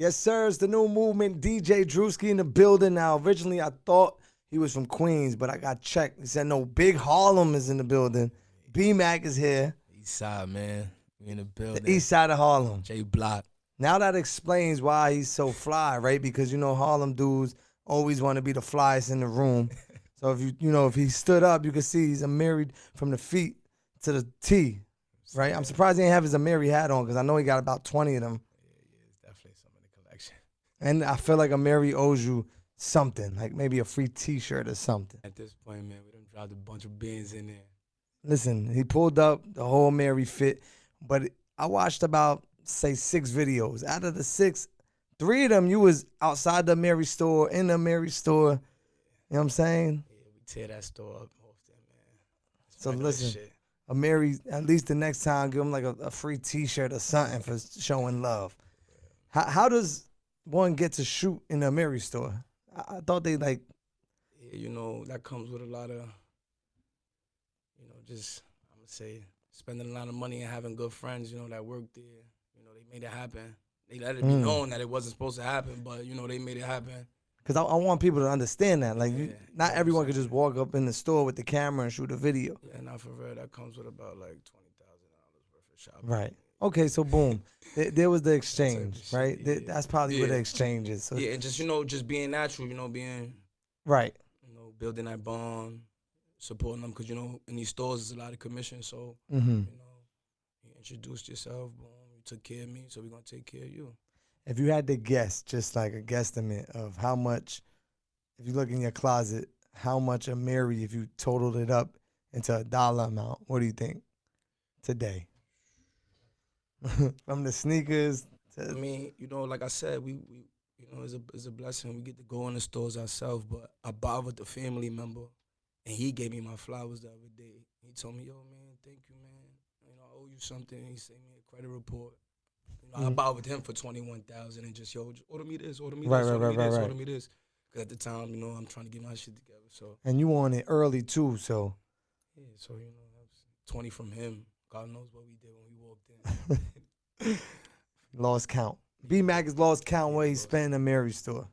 Yes, sir. It's the new movement. DJ Drewski in the building now. Originally, I thought he was from Queens, but I got checked. He said, no, Big Harlem is in the building. BMaKk is here. East side, man. We in the building. The east side of Harlem. J Block. Now that explains why he's so fly, right? Because, you know, Harlem dudes always want to be the flyest in the room. So if he stood up, you could see he's married from the feet to the T, right? I'm surprised he didn't have his Amiri hat on because I know he got about 20 of them. Yeah, it's definitely some in the collection. And I feel like Amiri owes you something, like maybe a free T-shirt or something. At this point, man, we done dropped a bunch of bins in there. Listen, he pulled up the whole Amiri fit, but I watched about, say, 6 videos. Out of the 6, 3 of them you was outside the Amiri store, in the Amiri store. You know what I'm saying? Yeah, we tear that store up often, man. So listen, Amiri, at least the next time, give him like a free T-shirt or something for showing love. How does one get to shoot in the Amiri store? I thought they like. Yeah, you know, that comes with a lot of, you know, just, I'm going to say, spending a lot of money and having good friends, you know, that work there. You know, they made it happen. They let it be known that it wasn't supposed to happen, but, you know, they made it happen. Because I want people to understand that. Like, Yeah, not everyone could just walk up in the store with the camera and shoot a video. Yeah, not for real. That comes with about like $20,000 worth of shopping. Right. Okay, so boom. there was the exchange, shit, right? yeah. That's probably where the exchange is. So, Yeah, and just, you know, just being natural, you know, being, right. you know, building that bond, supporting them. Because, you know, in these stores, there's a lot of commission. So, Mm-hmm. you know, you introduced yourself, boom, you took care of me, so we're going to take care of you. If you had to guess, just like a guesstimate of how much, if you look in your closet, how much Amiri, if you totaled it up into a dollar amount, what do you think today? From the sneakers to... I mean, you know, like I said, we you know, it's a blessing. We get to go in the stores ourselves, but I bothered the family member, and he gave me my flowers the other day. He told me, yo, man, thank you, man. You know, I owe you something. He sent me a credit report. You know, I bothered him for $21,000 and just, yo, just order me this, order me this, order me this. Because at the time, you know, I'm trying to get my shit together. So. And you want it early, too, so. Yeah, so, you know, that was 20 from him. God knows what we did when we walked in. Lost count. BMaKk is lost count where he spent in the Mary store.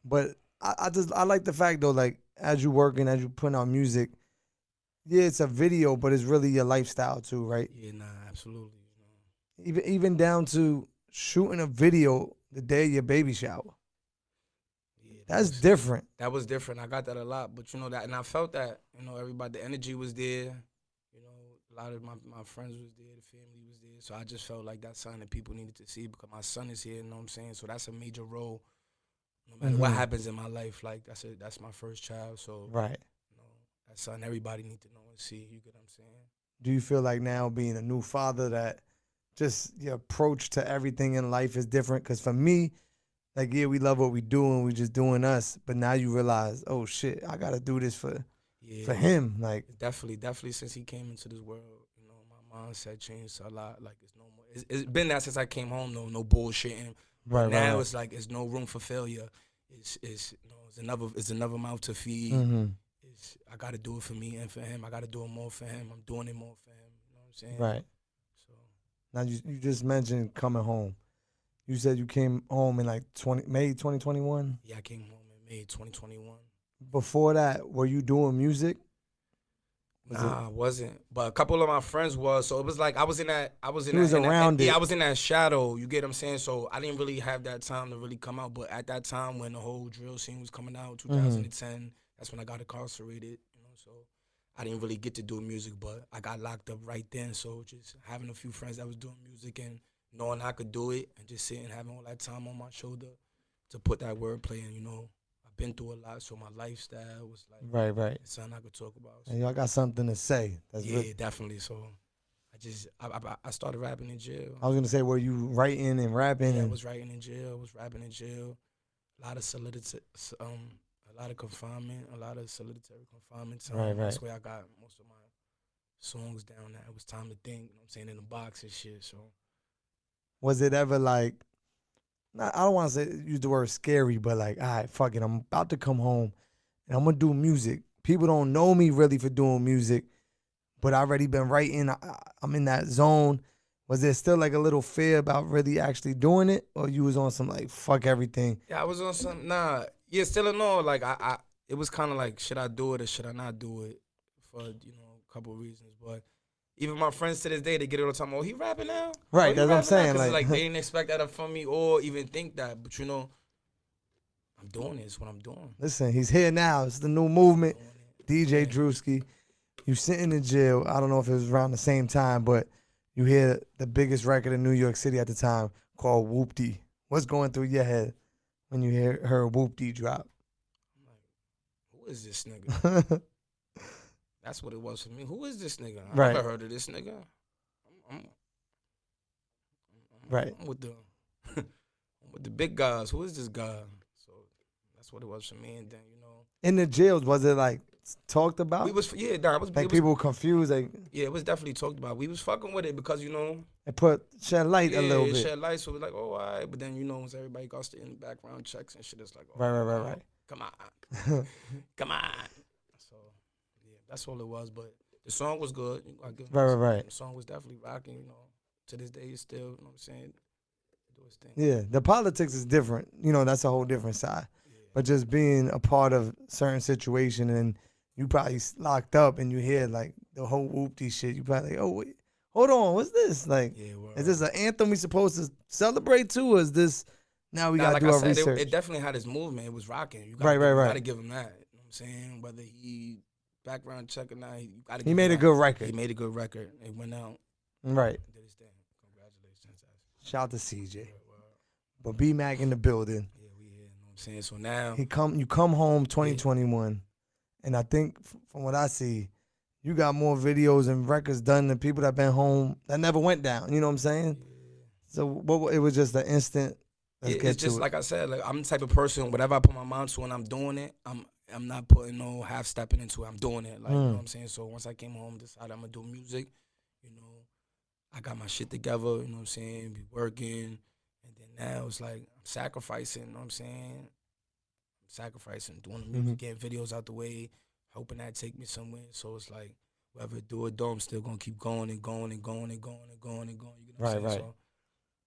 But I like the fact, though, like, as you working, as you putting out music, yeah, it's a video, but it's really your lifestyle, too, right? Yeah, nah, absolutely. You know. Even down to shooting a video the day of your baby shower. Yeah, That's different. That was different. I got that a lot, but you know that, and I felt that, you know, everybody, the energy was there. You know, a lot of my friends was there, the family was there, so I just felt like that's something that people needed to see because my son is here. You know what I'm saying? So that's a major role. No matter what happens in my life, like I said, that's my first child. So right, you know, that's something everybody need to know and see. You get what I'm saying? Do you feel like now being a new father that just your approach to everything in life is different? Because for me, like, yeah, we love what we do and we just doing us, but now you realize, oh shit, I gotta do this for him. Like, definitely since he came into this world, you know, my mindset changed a lot. Like, it's no more. It's been that since I came home, though, no bullshitting. Right. It's like it's no room for failure. It's you know, it's another mouth to feed. I gotta do it for me and for him. I gotta do it more for him. I'm doing it more for him. You know what I'm saying? Right. So now you just mentioned coming home. You said you came home in like May 2021? Yeah, I came home in May 2021. Before that, were you doing music? Nah, I wasn't. But a couple of my friends was, so it was like I was in that it. I was in that shadow, you get what I'm saying? So I didn't really have that time to really come out. But at that time when the whole drill scene was coming out, 2010, that's when I got incarcerated, you know, so I didn't really get to do music, but I got locked up right then. So just having a few friends that was doing music and knowing I could do it and just sitting, having all that time on my shoulder to put that wordplay in, you know. I've been through a lot, so my lifestyle was like, right. It's something I could talk about. So. And y'all got something to say. Definitely. So I started rapping in jail. I was going to say, were you writing and rapping? Yeah, I was writing in jail. I was rapping in jail. A lot of confinement, a lot of solitary confinement time. Right. That's where I got most of my songs down there. It was time to think, you know what I'm saying, in the box and shit, so. Was it ever like, I don't want to use the word scary, but like, all right, fuck it, I'm about to come home and I'm going to do music. People don't know me really for doing music, but I already been writing. I'm in that zone. Was there still like a little fear about really actually doing it, or you was on some like fuck everything? Yeah, I was on some yeah, still in all. Like I it was kind of like, should I do it or should I not do it for a couple of reasons. But even my friends to this day, they get it all the time. Oh, he rapping now? Right, Oh, he that's what I'm rapping now? saying. Because Like, they didn't expect that from me or even think that. But I'm doing this. What I'm doing. listen, he's here now. It's the new movement. Doing it. DJ Yeah. Drewski, you sitting in jail. I don't know if it was around the same time, but you hear the biggest record in New York City at the time called Whoop-Dee. What's going through your head when you hear Whoop-Dee drop? I'm like, who is this nigga? That's what it was for me. Who is this nigga? I Right. never heard of this nigga. I'm Right. I'm with the I'm with the big guys. Who is this guy? So that's what it was for me. And then In the jails, was it like talked about? we was it was Like people confused, like yeah, it was definitely talked about. We was fucking with it because it shed light a little it bit. shed light. So it was like, oh, all right. But then once everybody got in the background checks and shit, it's like, oh, Right. come on, come on. So yeah, that's all it was. But the song was good. Right. The song was definitely rocking. To this day, it's still, you know what I'm saying, do its thing. Yeah, the politics is different. That's a whole different side. Yeah. But just being a part of certain situation and you probably locked up and you hear like the whole Whoop-Dee shit, you probably like, oh wait, hold on, what's this? Like, Yeah, is this an anthem we supposed to celebrate too, or is this now we gotta like do I our said, research? it definitely had its movement. It was rocking. You Right. gotta give him that. You know what I'm saying? Whether he background check or not, you gotta give He him made a that. good record. He made a good record. It went out. Right. Did his thing. Congratulations. Shout out to CJ. Yeah, But BMaKk in the building. we here. You know what I'm saying? So now You come home 2021, and I think from what I see, you got more videos and records done than people that been home that never went down. You know what I'm saying? So it was just an instant. Let's get it's just to it. like I said. Like I'm the type of person. Whatever I put my mind to when I'm doing it, I'm not putting no half stepping into it. I'm doing it. Like you know what I'm saying. So once I came home, decided I'm gonna do music. I got my shit together. You know what I'm saying? Be working, and then now it's like I'm sacrificing. You know what I'm saying? I'm sacrificing, doing the music, getting videos out the way, hoping that take me somewhere. So it's like whether it do or don't, I'm still gonna keep going and going and going and going and going and going. You know what I'm saying? Right. So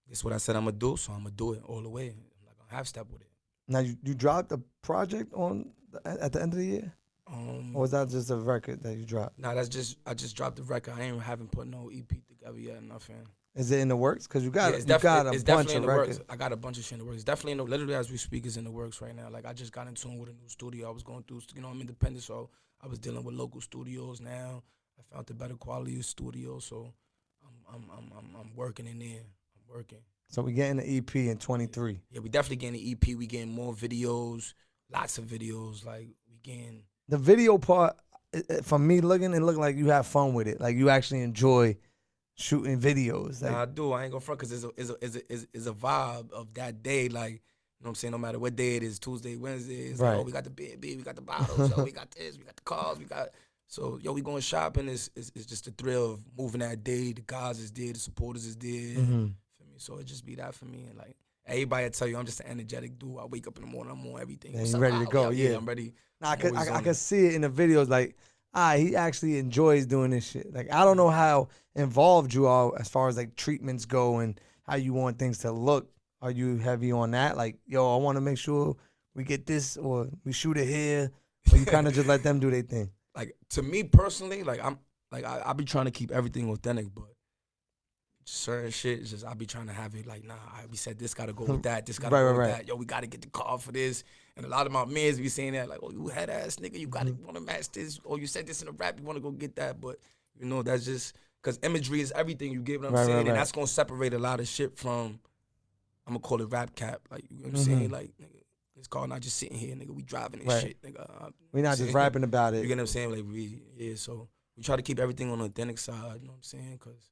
that's what I said I'm gonna do. So I'm gonna do it all the way. I'm not gonna half step with it. Now you dropped a project at the end of the year, or was that just a record that you dropped? Nah, I just dropped the record. I haven't put no EP together yet. Nothing. Is it in the works? Because you got it's a bunch definitely in of the records. works. I got a bunch of shit in the works. It's definitely literally as we speak, is in the works right now. Like I just got in tune with a new studio. I was going through, I'm independent, so I was dealing with local studios now. I found a better quality of studio, so I'm working in there. I'm working. So we getting the EP in 23. Yeah, we definitely getting the EP. We getting more videos, lots of videos. Like we getting The video part, from me looking, it looked like you have fun with it. Like you actually enjoy shooting videos. Like, I do. I ain't gonna front because it's a vibe of that day. Like, you know what I'm saying? No matter what day it is, Tuesday, Wednesday, it's right. like, oh, we got the BMaKk, we got the bottles, yo, we got this, we got the cars, we got. So, yo, we going shopping. It's just the thrill of moving that day. The guys is there, the supporters is there. Feel me? So it just be that for me. And like, everybody will tell you, I'm just an energetic dude. I wake up in the morning, I'm on everything. And you ready to go, yeah. I'm ready. Nah, I can see it in the videos. Like, he actually enjoys doing this shit. Like, I don't know how involved you are as far as like treatments go and how you want things to look. Are you heavy on that? Like, yo, I want to make sure we get this or we shoot it here. Or you kind of just let them do their thing. Like, to me personally, like I be trying to keep everything authentic, but certain shit is just I be trying to have it like, nah, we said this gotta go with that, this gotta go with that. Yo, we gotta get the car for this. And a lot of my mans be saying that, like, oh, you head ass nigga, you gotta wanna match this, or you said this in a rap, you wanna go get that. But that's just because imagery is everything. You get what I'm saying, and that's gonna separate a lot of shit from. I'm gonna call it rap cap, like you know what I'm saying, like nigga. This car not just sitting here, nigga. We driving and shit, nigga. We not just rapping about it. You get what I'm saying? Like, so we try to keep everything on the authentic side, you know what I'm saying? Because,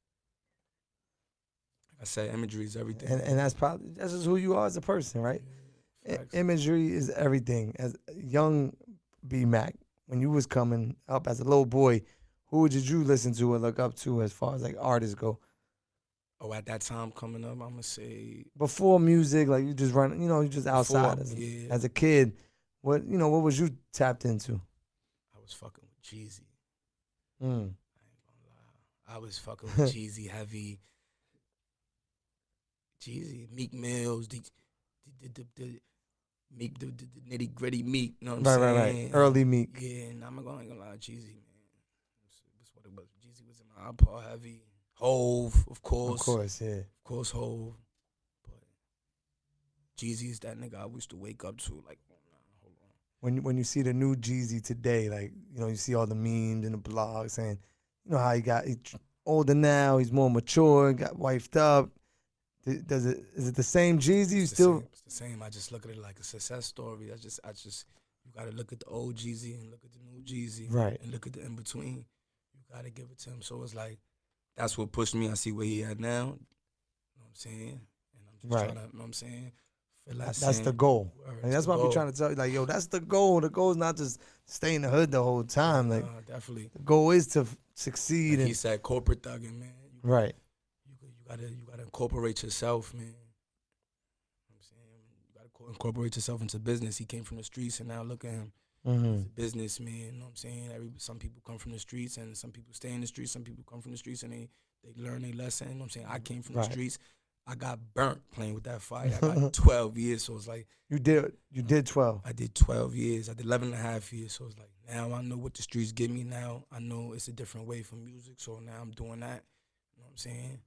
like I said, imagery is everything. And that's just who you are as a person, right? Imagery is everything. As young BMaKk, when you was coming up as a little boy, who did you listen to or look up to as far as like artists go? Oh, at that time coming up, I'm gonna say before music, like you just run, you just outside as a kid. What was you tapped into? I was fucking with Jeezy. I ain't gonna lie. I was fucking with Jeezy heavy. Jeezy, Meek Mills, the Meek, the nitty gritty Meek. You know what I'm Right, right, saying? right. Early Meek. Yeah, and I'm not gonna lie, Jeezy, man. That's what it was. Jeezy was in my iPod heavy. Hove, of course, Yeah. of course, Hove. But Jeezy is that nigga I used to wake up to. Like, oh, nah, hold on. When you see the new Jeezy today, like, you know, you see all the memes and the blogs saying, you know how he's older now, he's more mature, got wifed up. Is it the same Jeezy? You still It's the same. I just look at it like a success story. You gotta look at the old Jeezy and look at the new Jeezy, right? And look at the in between. You gotta give it to him. So it's like that's what pushed me. I see where he at now. You know what I'm saying? And I'm just Right. trying to, you know what I'm saying? Feel like That's the goal. Like, that's what I be trying to tell you. Like, yo, that's the goal. The goal is not just stay in the hood the whole time. Like, definitely. the goal is to succeed. Like he said, corporate thugging, man. Right. You gotta incorporate yourself, man. You know what I'm saying? You gotta incorporate yourself into business. He came from the streets, and now look at him. Mm-hmm. He's a businessman. You know what I'm saying? Some people come from the streets, and some people stay in the streets. Some people come from the streets, and they learn their lesson. You know what I'm saying? I came from the streets. I got burnt playing with that fire. I got 12 years, so it's like you did 12. I did 12 years. I did 11 and a half years, so it's like now I know what the streets give me. Now I know it's a different way for music, so now I'm doing that. You know what I'm saying?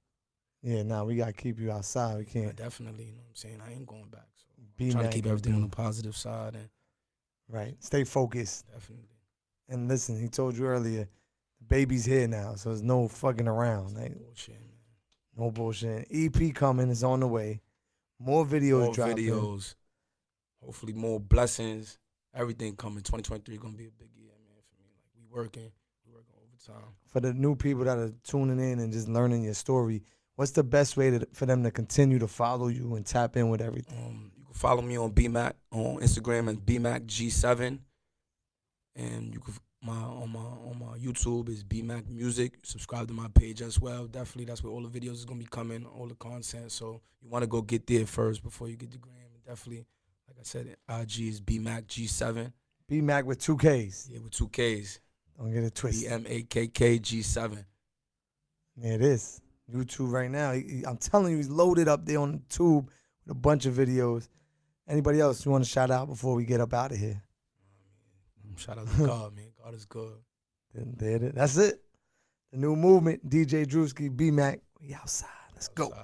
Yeah, nah, we gotta keep you outside. We can't. Yeah, definitely, you know what I'm saying? I ain't going back. So I'm trying to keep everything on the positive side and right. Stay focused. Definitely. And listen, he told you earlier, the baby's here now, so there's no fucking around. Like, bullshit, man. No bullshit. EP coming, is on the way. More videos dropping. Videos. Hopefully more blessings. Everything coming. 2023 gonna be a big year, man, for me. Like we working overtime. For the new people that are tuning in and just learning your story, what's the best way for them to continue to follow you and tap in with everything? You can follow me on BMaKk on Instagram as BMaKk G7, and you can on my YouTube is BMaKk Music. Subscribe to my page as well. Definitely, that's where all the videos is gonna be coming, all the content. So you want to go get there first before you get the gram. And definitely, like I said, IG is BMaKk G7. BMaKk with 2 Ks. Yeah, with 2 Ks. Don't get it twisted. BMaKk G7. Yeah, it is. YouTube right now. I'm telling you, he's loaded up there on the tube with a bunch of videos. Anybody else you want to shout out before we get up out of here? Shout out to God, man. God is good. That's it. The new movement, DJ Drewski, BMaKk. We outside. Let's go.